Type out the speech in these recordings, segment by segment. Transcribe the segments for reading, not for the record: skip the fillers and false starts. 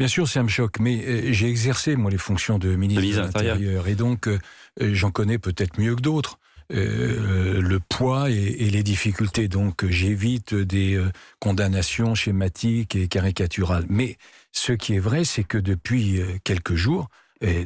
Bien sûr, ça me choque, mais j'ai exercé, moi, les fonctions de ministre de l'Intérieur. Et donc, j'en connais peut-être mieux que d'autres. Le poids et les difficultés. Donc, j'évite des condamnations schématiques et caricaturales. Mais ce qui est vrai, c'est que depuis quelques jours,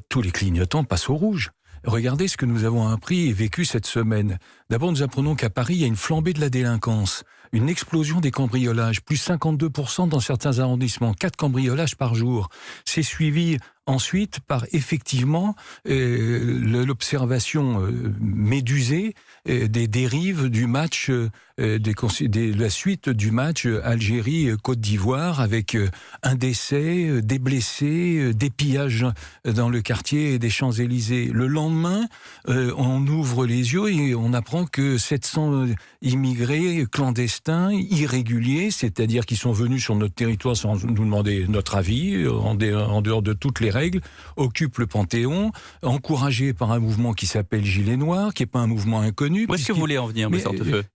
tous les clignotants passent au rouge. Regardez ce que nous avons appris et vécu cette semaine. D'abord, nous apprenons qu'à Paris, il y a une flambée de la délinquance, une explosion des cambriolages, plus 52% dans certains arrondissements, 4 cambriolages par jour. C'est suivi ensuite par effectivement l'observation médusée des dérives du match, la suite du match Algérie-Côte d'Ivoire avec un décès, des blessés, des pillages dans le quartier des Champs-Élysées. Le lendemain, on ouvre les yeux et on apprend que 700 immigrés clandestins, irréguliers, c'est-à-dire qui sont venus sur notre territoire sans nous demander notre avis, en dehors de toutes les règles, occupent le Panthéon, encouragés par un mouvement qui s'appelle Gilets Noirs, qui n'est pas un mouvement inconnu. Où est-ce que vous voulez en venir, M. Hortefeux ?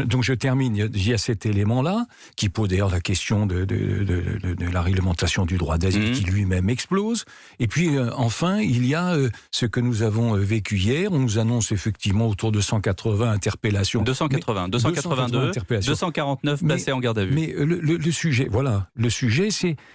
Donc je termine, il y a cet élément-là, qui pose d'ailleurs la question de la réglementation du droit d'asile qui lui-même explose. Et puis enfin, il y a ce que nous avons vécu hier, on nous annonce effectivement autour de 180 interpellations. 282, 249 placés en garde à vue. Mais le sujet, le sujet,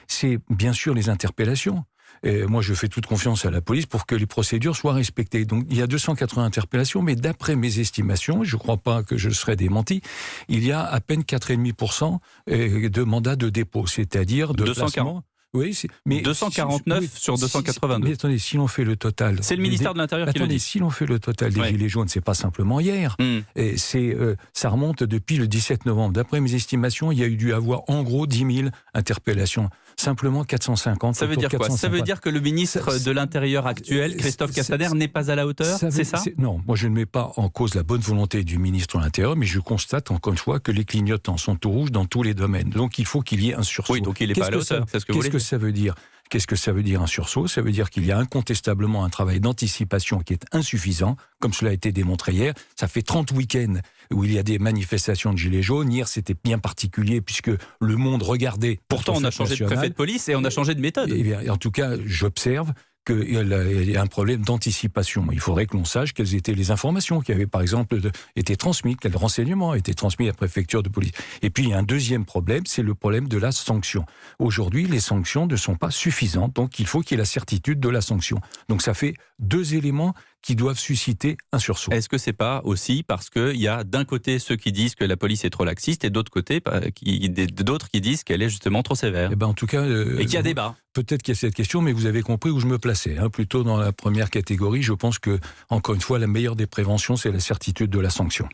c'est bien sûr les interpellations. Et moi, je fais toute confiance à la police pour que les procédures soient respectées. Donc, il y a 280 interpellations, mais d'après mes estimations, je ne crois pas que je serai démenti, il y a à peine 4,5% de mandats de dépôt, c'est-à-dire de 240. placement. Oui, mais 249 sur 282. Mais attendez, si l'on fait le total... C'est le ministère de l'Intérieur qui le dit. Si l'on fait le total des Gilets jaunes, c'est pas simplement hier. Et ça remonte depuis le 17 novembre. D'après mes estimations, il y a dû avoir en gros 10 000 interpellations. Simplement 450. Ça veut dire quoi ? Ça veut dire que le ministre de l'Intérieur actuel, Christophe Castaner, n'est pas à la hauteur ? C'est ça ? Non, moi je ne mets pas en cause la bonne volonté du ministre de l'Intérieur, mais je constate encore une fois que les clignotants sont au rouge dans tous les domaines. Donc il faut qu'il y ait un sursaut. Oui, donc il n'est pas à la hauteur, c'est ce que vous voulez dire. Ça veut dire ? Qu'est-ce que ça veut dire un sursaut ? Ça veut dire qu'il y a incontestablement un travail d'anticipation qui est insuffisant, comme cela a été démontré hier. Ça fait 30 week-ends où il y a des manifestations de gilets jaunes. Hier, c'était bien particulier puisque le monde regardait. Pourtant, on a changé de préfet de police et on a changé de méthode. Et bien, en tout cas, j'observe qu'il y a un problème d'anticipation. Il faudrait que l'on sache quelles étaient les informations qui avaient, par exemple, été transmises, quels renseignements étaient transmis à la préfecture de police. Et puis, il y a un deuxième problème, c'est le problème de la sanction. Aujourd'hui, les sanctions ne sont pas suffisantes, donc il faut qu'il y ait la certitude de la sanction. Donc ça fait deux éléments qui doivent susciter un sursaut. Est-ce que c'est pas aussi parce qu'il y a d'un côté ceux qui disent que la police est trop laxiste et d'autre côté d'autres qui disent qu'elle est justement trop sévère ? Eh ben, en tout cas, et qu'il y a débat. Peut-être qu'il y a cette question, mais vous avez compris où je me plaçais. Plutôt dans la première catégorie, je pense que, encore une fois, la meilleure des préventions, c'est la certitude de la sanction.